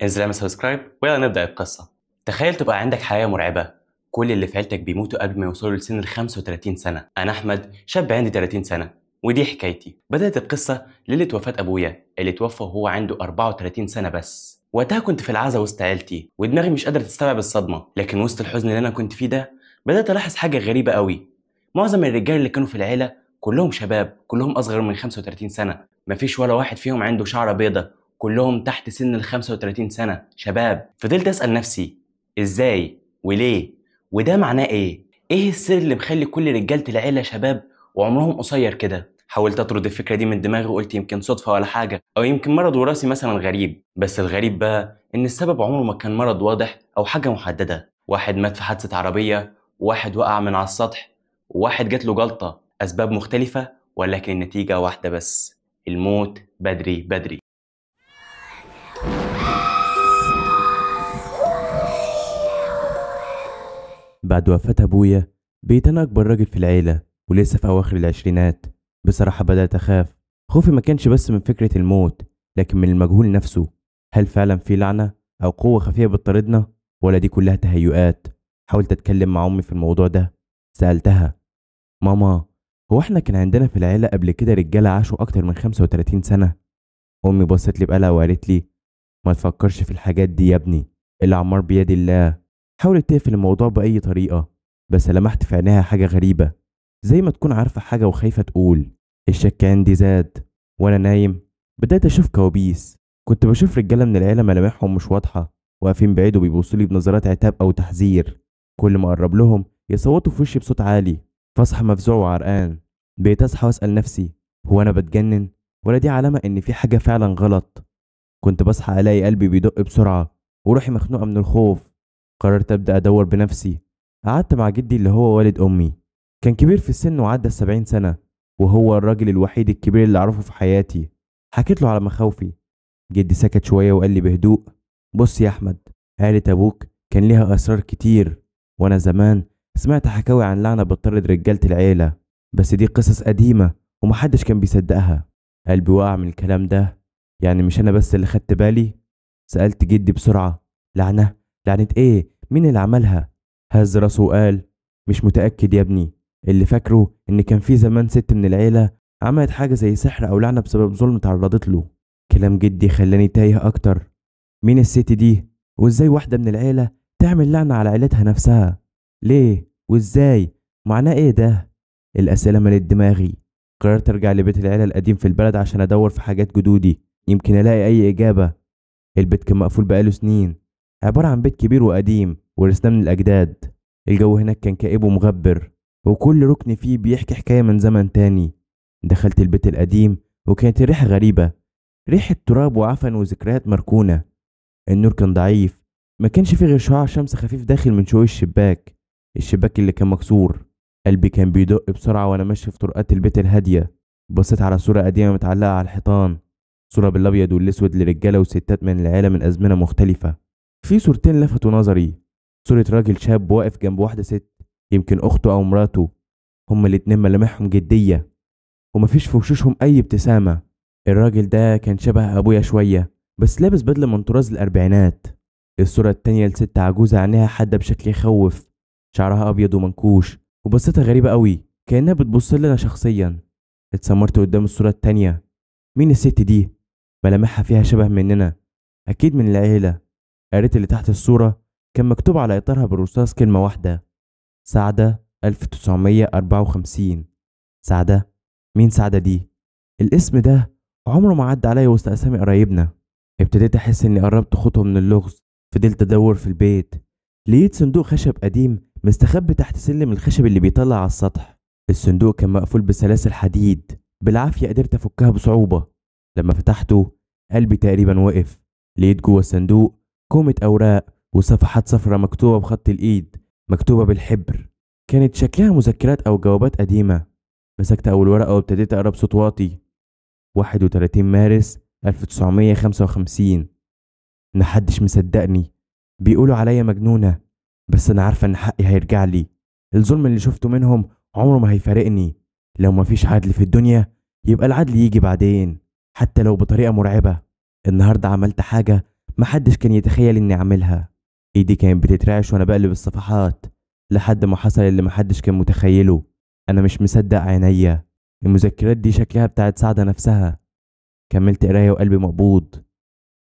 انزل اعمل سبسكرايب ويلا نبدأ القصة. تخيل تبقى عندك حياة مرعبة، كل اللي في عيلتك بيموتوا قبل ما يوصلوا لسن ال 35 سنة. أنا أحمد، شاب عندي 30 سنة، ودي حكايتي. بدأت القصة ليلة وفاة أبويا اللي توفى وهو عنده 34 سنة بس. وقتها كنت في العزا وسط عيلتي ودماغي مش قادرة تستوعب الصدمة، لكن وسط الحزن اللي أنا كنت فيه ده بدأت ألاحظ حاجة غريبة قوي. معظم الرجال اللي كانوا في العيلة كلهم شباب، كلهم أصغر من 35 سنة، مفيش ولا واحد فيهم عنده شعرة بيضة، كلهم تحت سن ال 35 سنة شباب. فضلت أسأل نفسي إزاي وليه، وده معناه إيه؟ إيه السر اللي مخلي كل رجالة العيلة شباب وعمرهم قصير كده؟ حاولت أطرد الفكرة دي من دماغي وقلت يمكن صدفة ولا حاجة، أو يمكن مرض وراثي مثلا غريب. بس الغريب بقى إن السبب عمره ما كان مرض واضح أو حاجة محددة. واحد مات في حادثة عربية، وواحد وقع من على السطح، وواحد جات له جلطة. أسباب مختلفة ولكن النتيجة واحدة بس: الموت بدري بدري. بعد وفاة أبويا بقيت أنا أكبر راجل في العيلة ولسه في أواخر العشرينات. بصراحة بدأت أخاف. خوفي ما كانش بس من فكرة الموت، لكن من المجهول نفسه. هل فعلا في لعنة أو قوة خفية بتطاردنا، ولا دي كلها تهيؤات؟ حاولت أتكلم مع أمي في الموضوع ده. سألتها: ماما، هو احنا كان عندنا في العيلة قبل كده رجالة عاشوا أكتر من 35 سنة؟ أمي بصت لي بقلق وقالت لي: ما تفكرش في الحاجات دي يا ابني، الأعمار بيد الله. حاولت تقفل الموضوع بأي طريقة، بس لمحت في عينيها حاجة غريبة، زي ما تكون عارفة حاجة وخايفة تقول. الشك عندي زاد. وأنا نايم بدأت أشوف كوابيس. كنت بشوف رجالة من العيلة ملامحهم مش واضحة، واقفين بعيد وبيبصولي بنظرات عتاب أو تحذير. كل ما أقرب لهم يصوتوا في وشي بصوت عالي، فأصحى مفزوع وعرقان. بقيت أصحى وأسأل نفسي: هو أنا بتجنن، ولا دي علامة إن في حاجة فعلا غلط؟ كنت بصحى ألاقي قلبي بيدق بسرعة وروحي مخنوقة من الخوف. قررت أبدأ أدور بنفسي. قعدت مع جدي اللي هو والد أمي. كان كبير في السن وعدى ال70 سنة، وهو الراجل الوحيد الكبير اللي أعرفه في حياتي. حكيت له على مخاوفي. جدي سكت شوية وقال لي بهدوء: بص يا أحمد، عيلة أبوك كان ليها أسرار كتير، وأنا زمان سمعت حكاوي عن لعنة بتطرد رجالة العيلة، بس دي قصص قديمة ومحدش كان بيصدقها. قلبي وقع من الكلام ده. يعني مش أنا بس اللي خدت بالي؟ سألت جدي بسرعة: لعنة؟ لعنة إيه؟ مين اللي عملها؟ هز راسه وقال: مش متأكد يا ابني. اللي فاكره إن كان في زمان ست من العيلة عملت حاجة زي سحر أو لعنة بسبب ظلم تعرضت له. كلام جدي خلاني تايه أكتر. مين الست دي؟ وإزاي واحدة من العيلة تعمل لعنة على عيلتها نفسها؟ ليه؟ وإزاي؟ معناه إيه ده؟ الأسئلة ملت دماغي. قررت أرجع لبيت العيلة القديم في البلد عشان أدور في حاجات جدودي، يمكن ألاقي أي إجابة. البيت كان مقفول بقاله سنين، عبارة عن بيت كبير وقديم ورثناه من الأجداد. الجو هناك كان كئيب ومغبر، وكل ركن فيه بيحكي حكاية من زمن تاني. دخلت البيت القديم وكانت الريحة غريبة، ريحة تراب وعفن وذكريات مركونة. النور كان ضعيف، ما كانش فيه غير شعاع شمس خفيف داخل من شوي الشباك اللي كان مكسور. قلبي كان بيدق بسرعة وأنا ماشي في طرقات البيت الهادية. بصيت على صورة قديمة متعلقة على الحيطان، صورة بالأبيض والأسود لرجالة وستات من العيلة من أزمنة مختلفة. في صورتين لفتوا نظري: صورة راجل شاب واقف جنب واحدة ست، يمكن أخته أو مراته. هما الاتنين ملامحهم جدية ومفيش في وشوشهم أي ابتسامة. الراجل ده كان شبه أبويا شوية، بس لابس بدلة من طراز الأربعينات. الصورة التانية لست عجوزة عينيها حادة بشكل يخوف، شعرها أبيض ومنكوش وبصتها غريبة قوي، كأنها بتبص لنا شخصيا. اتسمرت قدام الصورة التانية. مين الست دي؟ ملامحها فيها شبه مننا، أكيد من العيلة. قريت اللي تحت الصورة، كان مكتوب على إطارها بالرصاص كلمة واحدة: سعدة 1954. سعدة؟ مين سعدة دي؟ الاسم ده عمره ما عدى عليا وسط أسامي قرايبنا. ابتديت أحس إني قربت خطوة من اللغز. فضلت أدور في البيت، لقيت صندوق خشب قديم مستخبي تحت سلم الخشب اللي بيطلع على السطح. الصندوق كان مقفول بسلاسل حديد، بالعافية قدرت أفكها بصعوبة. لما فتحته قلبي تقريبا وقف. لقيت جوه الصندوق كومة أوراق وصفحات صفرة مكتوبة بخط الإيد، مكتوبة بالحبر. كانت شكلها مذكرات أو جوابات قديمة. مسكت أول ورقة وابتديت أقرأ بصوت واطي: 31 مارس 1955. محدش مصدقني، بيقولوا عليا مجنونة، بس أنا عارفة إن حقي هيرجع لي. الظلم اللي شفته منهم عمره ما هيفارقني. لو مفيش عدل في الدنيا يبقى العدل يجي بعدين، حتى لو بطريقة مرعبة. النهاردة عملت حاجة محدش كان يتخيل إني أعملها. إيدي كانت بتترعش وأنا بقلب الصفحات لحد ما حصل اللي محدش كان متخيله. أنا مش مصدق عينيا، المذكرات دي شكلها بتاعت سعدة نفسها. كملت قراية وقلبي مقبوض.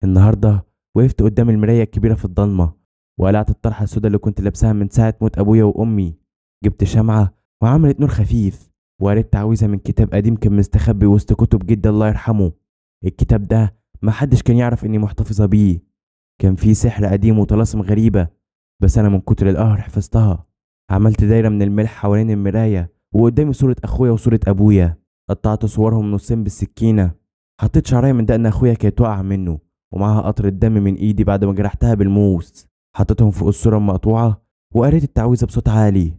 النهاردة وقفت قدام المراية الكبيرة في الضلمة وقلعت الطرحة السوداء اللي كنت لابساها من ساعة موت أبويا وأمي. جبت شمعة وعملت نور خفيف وقريت تعويذة من كتاب قديم كان مستخبي وسط كتب جدي الله يرحمه. الكتاب ده محدش كان يعرف إني محتفظة بيه. كان فيه سحر قديم وطلاسم غريبة، بس أنا من كتر القهر حفظتها. عملت دايرة من الملح حوالين المراية وقدامي صورة أخويا وصورة أبويا. قطعت صورهم نصين بالسكينة. حطيت شعرية من دقن أخويا كانت واقعة منه ومعاها قطر الدم من إيدي بعد ما جرحتها بالموس. حطيتهم فوق الصورة المقطوعة وقريت التعويذة بصوت عالي.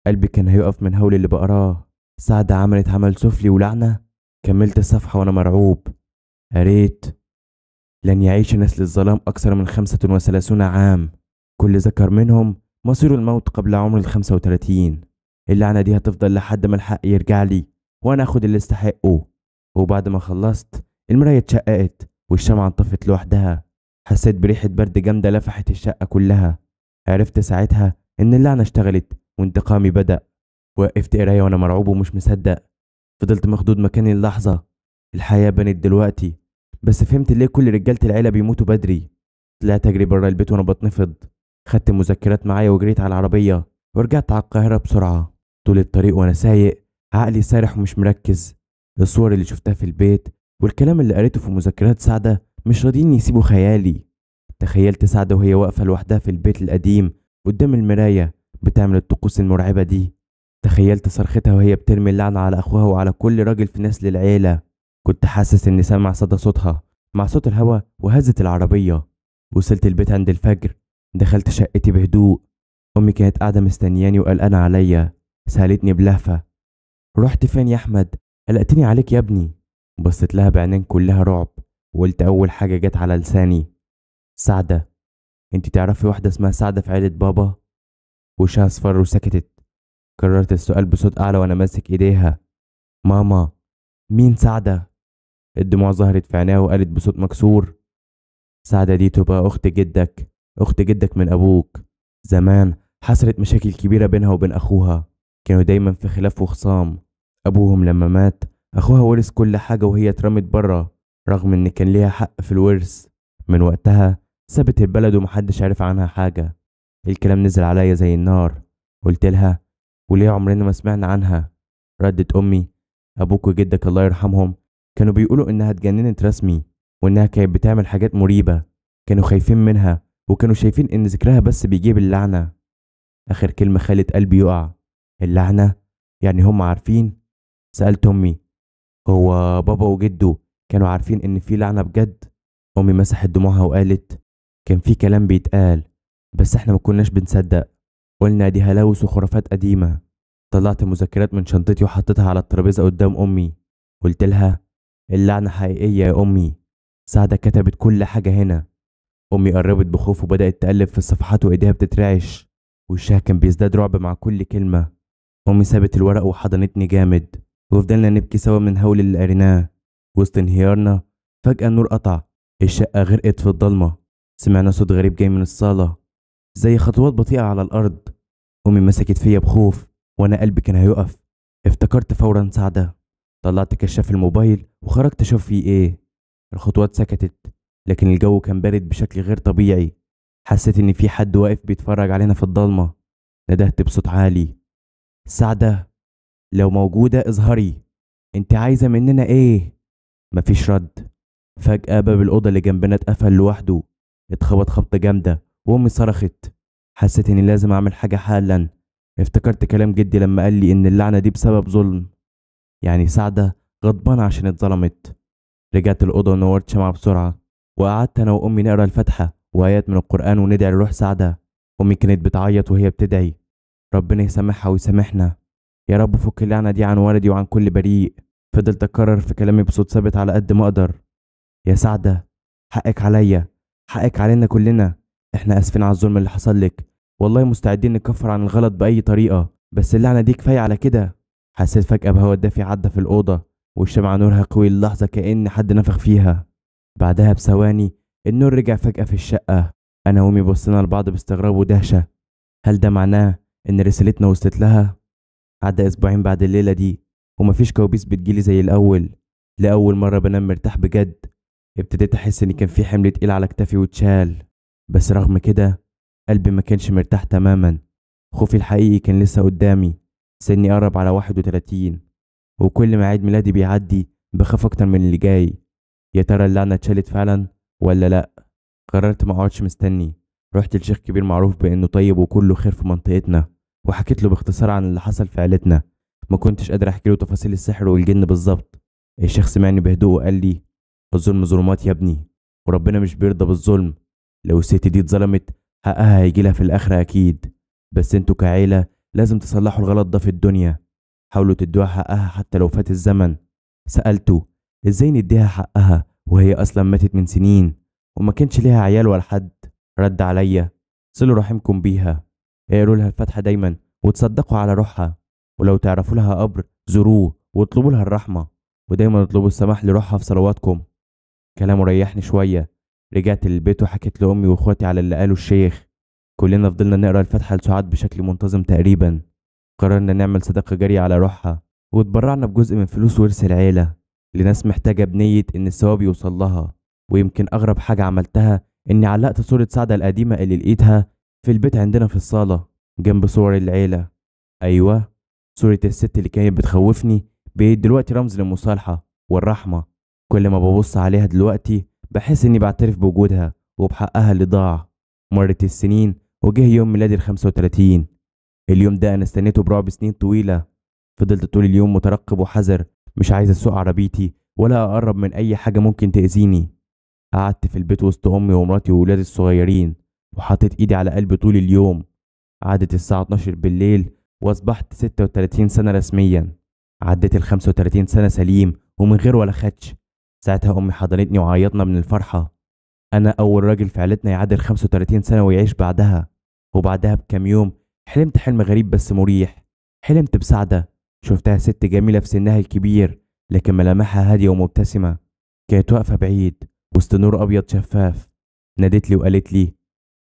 قلبي كان هيقف من هول اللي بقراه. سعدة عملت عمل سفلي ولعنة. كملت الصفحة وأنا مرعوب. قريت: لن يعيش نسل الظلام أكثر من 35 عام، كل ذكر منهم مصير الموت قبل عمر 35. اللعنة دي هتفضل لحد ما الحق يرجع لي وأنا أخد اللي استحقه. وبعد ما خلصت المراية اتشققت والشمعة انطفت لوحدها. حسيت بريحة برد جامدة لفحت الشقة كلها. عرفت ساعتها إن اللعنة اشتغلت وانتقامي بدأ. وقفت قراية وأنا مرعوب ومش مصدق. فضلت مخدود مكاني اللحظة. الحياة بنت دلوقتي، بس فهمت ليه كل رجالة العيلة بيموتوا بدري. طلعت أجري برا البيت وأنا بتنفض. خدت المذكرات معايا وجريت على العربية ورجعت على القاهرة بسرعة. طول الطريق وأنا سايق عقلي سارح ومش مركز. الصور اللي شفتها في البيت والكلام اللي قريته في مذكرات سعدة مش راضيين يسيبوا خيالي. تخيلت سعدة وهي واقفة لوحدها في البيت القديم قدام المراية بتعمل الطقوس المرعبة دي. تخيلت صرختها وهي بترمي اللعنة على أخوها وعلى كل راجل في نسل العيلة. كنت حاسس إني سامع صدى صوتها مع صوت الهوا وهزة العربية. وصلت البيت عند الفجر. دخلت شقتي بهدوء. أمي كانت قاعدة مستنياني وقلقانة عليا. سألتني بلهفة: رحت فين يا أحمد؟ قلقتني عليك يا ابني. بصيت لها بعينين كلها رعب وقلت أول حاجة جت على لساني: سعدة. انتي تعرفي واحدة اسمها سعدة في عيلة بابا؟ وشها اصفر وسكتت. كررت السؤال بصوت أعلى وأنا ماسك إيديها: ماما، مين سعدة؟ الدموع ظهرت في عينيها وقالت بصوت مكسور: سعدة دي تبقى أخت جدك، أخت جدك من أبوك. زمان حصلت مشاكل كبيرة بينها وبين أخوها، كانوا دايما في خلاف وخصام. أبوهم لما مات أخوها ورث كل حاجة وهي اترمت برا رغم إن كان ليها حق في الورث. من وقتها سابت البلد ومحدش عارف عنها حاجة. الكلام نزل عليا زي النار. قلت لها: وليه عمرنا ما سمعنا عنها؟ ردت أمي: أبوك وجدك الله يرحمهم كانوا بيقولوا إنها اتجننت رسمي وإنها كانت بتعمل حاجات مريبة. كانوا خايفين منها وكانوا شايفين إن ذكرها بس بيجيب اللعنة. آخر كلمة خلت قلبي يقع. اللعنة؟ يعني هم عارفين؟ سألت أمي: هو بابا وجده كانوا عارفين إن في لعنة بجد؟ أمي مسحت دموعها وقالت: كان في كلام بيتقال بس احنا ما كناش بنصدق، قلنا دي هلاوس وخرافات قديمة. طلعت مذكرات من شنطتي وحطيتها على الترابيزة قدام أمي. قلت لها: اللعنة حقيقية يا أمي، سعدة كتبت كل حاجة هنا. أمي قربت بخوف وبدأت تقلب في الصفحات وإيديها بتترعش وشها كان بيزداد رعب مع كل كلمة. أمي سابت الورق وحضنتني جامد وفضلنا نبكي سوا من هول اللي قريناه. وسط انهيارنا فجأة النور قطع. الشقة غرقت في الضلمة. سمعنا صوت غريب جاي من الصالة زي خطوات بطيئة على الأرض. أمي مسكت فيا بخوف وأنا قلبي كان هيقف. افتكرت فورا سعدة. طلعت كشاف الموبايل وخرجت أشوف فيه إيه. الخطوات سكتت لكن الجو كان بارد بشكل غير طبيعي. حسيت إن في حد واقف بيتفرج علينا في الضلمة. ندهت بصوت عالي: سعدة، لو موجودة اظهري، انت عايزة مننا ايه؟ مفيش رد. فجأة باب الأوضة اللي جنبنا اتقفل لوحده. اتخبط خبطة جامدة وأمي صرخت. حسيت إني لازم أعمل حاجة حالا. افتكرت كلام جدي لما قال لي إن اللعنة دي بسبب ظلم، يعني سعدة غضبانة عشان اتظلمت. رجعت الأوضة ونورت شمعة بسرعة وقعدت أنا وأمي نقرا الفاتحة وآيات من القرآن وندعي لروح سعدة. أمي كانت بتعيط وهي بتدعي: ربنا يسامحها ويسامحنا، يا رب فك اللعنة دي عن ولدي وعن كل بريء. فضلت أكرر في كلامي بصوت ثابت على قد ما أقدر: يا سعدة، حقك عليا، حقك علينا كلنا. احنا آسفين على الظلم اللي حصل لك، والله مستعدين نكفر عن الغلط بأي طريقة، بس اللعنة دي كفاية على كده. حسيت فجأة بهوا دافي عدى في الأوضة والشمعة نورها قوي للحظة كأن حد نفخ فيها. بعدها بثواني النور رجع فجأة في الشقة. أنا وأمي بصينا لبعض باستغراب ودهشة. هل ده معناه إن رسالتنا وصلت لها؟ عدى أسبوعين بعد الليلة دي ومفيش كوابيس بتجيلي زي الأول. لأول مرة بنام مرتاح بجد. ابتديت أحس إن كان في حمل تقيل على كتافي واتشال. بس رغم كده قلبي ما كانش مرتاح تماما. خوفي الحقيقي كان لسه قدامي. سني قرب على 31، وكل ما عيد ميلادي بيعدي بخاف أكتر من اللي جاي. يا ترى اللعنة اتشالت فعلا ولا لأ؟ قررت ما اقعدش مستني. رحت لشيخ كبير معروف بانه طيب وكله خير في منطقتنا، وحكيت له باختصار عن اللي حصل في عيلتنا. ما كنتش قادر احكي له تفاصيل السحر والجن بالظبط. الشيخ سمعني بهدوء وقال لي: الظلم ظلمات يا ابني، وربنا مش بيرضى بالظلم. لو الست دي اتظلمت حقها هيجيلها في الاخره اكيد، بس انتوا كعيله لازم تصلحوا الغلط ده في الدنيا. حاولوا تدوها حقها حتى لو فات الزمن. سألته: ازاي نديها حقها وهي اصلا ماتت من سنين وما كانش ليها عيال ولا حد؟ رد عليا: صلوا رحمكم بيها، اقروا لها الفاتحة دايما وتصدقوا على روحها، ولو تعرفوا لها قبر زوروه واطلبوا لها الرحمة، ودايما اطلبوا السماح لروحها في صلواتكم. كلامه ريحني شوية. رجعت للبيت وحكيت لأمي وإخواتي على اللي قاله الشيخ. كلنا فضلنا نقرا الفاتحة لسعاد بشكل منتظم تقريبا. قررنا نعمل صدقة جارية على روحها، واتبرعنا بجزء من فلوس ورث العيلة لناس محتاجة بنية إن الثواب يوصل لها. ويمكن أغرب حاجة عملتها إني علقت صورة سعدة القديمة اللي لقيتها في البيت عندنا في الصالة جنب صور العيلة. أيوة، صورة الست اللي كانت بتخوفني بقت دلوقتي رمز للمصالحة والرحمة. كل ما ببص عليها دلوقتي بحس إني بعترف بوجودها وبحقها اللي ضاع. مرت السنين وجه يوم ميلادي ال35. اليوم ده أنا استنيته برعب سنين طويلة. فضلت طول اليوم مترقب وحذر، مش عايز أسوق عربيتي ولا أقرب من أي حاجة ممكن تأذيني. قعدت في البيت وسط أمي ومراتي وولادي الصغيرين وحطيت إيدي على قلبي طول اليوم. عدت الساعة 12 بالليل وأصبحت 36 سنة رسميا. عدت ال35 سنة سليم ومن غير ولا خدش. ساعتها أمي حضنتني وعيطنا من الفرحة. أنا أول راجل في عيلتنا يعدي 35 سنة ويعيش بعدها. وبعدها بكام يوم حلمت حلم غريب بس مريح. حلمت بسعدة. شفتها ست جميلة في سنها الكبير لكن ملامحها هادية ومبتسمة. كانت واقفة بعيد وسط نور أبيض شفاف. نادت لي وقالت لي: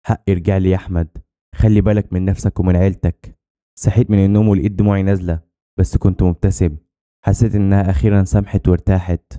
حق ارجع لي يا أحمد، خلي بالك من نفسك ومن عيلتك. صحيت من النوم ولقيت دموعي نازلة بس كنت مبتسم. حسيت إنها أخيرا سمحت وارتاحت.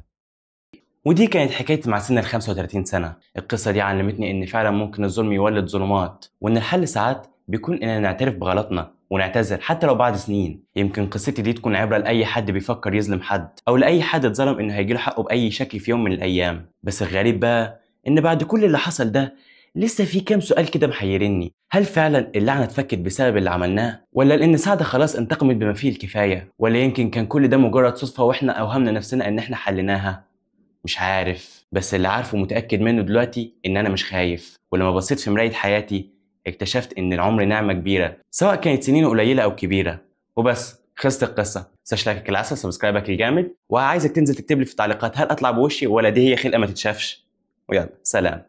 ودي كانت حكايتي مع سن ال 35 سنة. القصة دي علمتني إن فعلا ممكن الظلم يولد ظلمات، وإن الحل ساعات بيكون إننا نعترف بغلطنا ونعتذر حتى لو بعد سنين. يمكن قصتي دي تكون عبرة لأي حد بيفكر يظلم حد، أو لأي حد اتظلم إنه هيجيله حقه بأي شكل في يوم من الأيام. بس الغريب بقى إن بعد كل اللي حصل ده لسه في كام سؤال كده محيرني. هل فعلا اللعنة اتفكت بسبب اللي عملناه، ولا لأن سعدة خلاص انتقمت بما فيه الكفاية، ولا يمكن كان كل ده مجرد صدفة وإحنا أوهمنا نفسنا إن إحنا حليناها؟ مش عارف، بس اللي عارفه متأكد منه دلوقتي إن أنا مش خايف. ولما بصيت في مراية حياتي اكتشفت إن العمر نعمة كبيرة، سواء كانت سنين قليلة أو كبيرة. وبس، خلصت القصة. متنساش لايكك العسل، سبسكرايبك الجامد، وعايزك تنزل تكتب لي في التعليقات هل أطلع بوشي ولا دي هي خلقة ما تتشافش. ويلا سلام.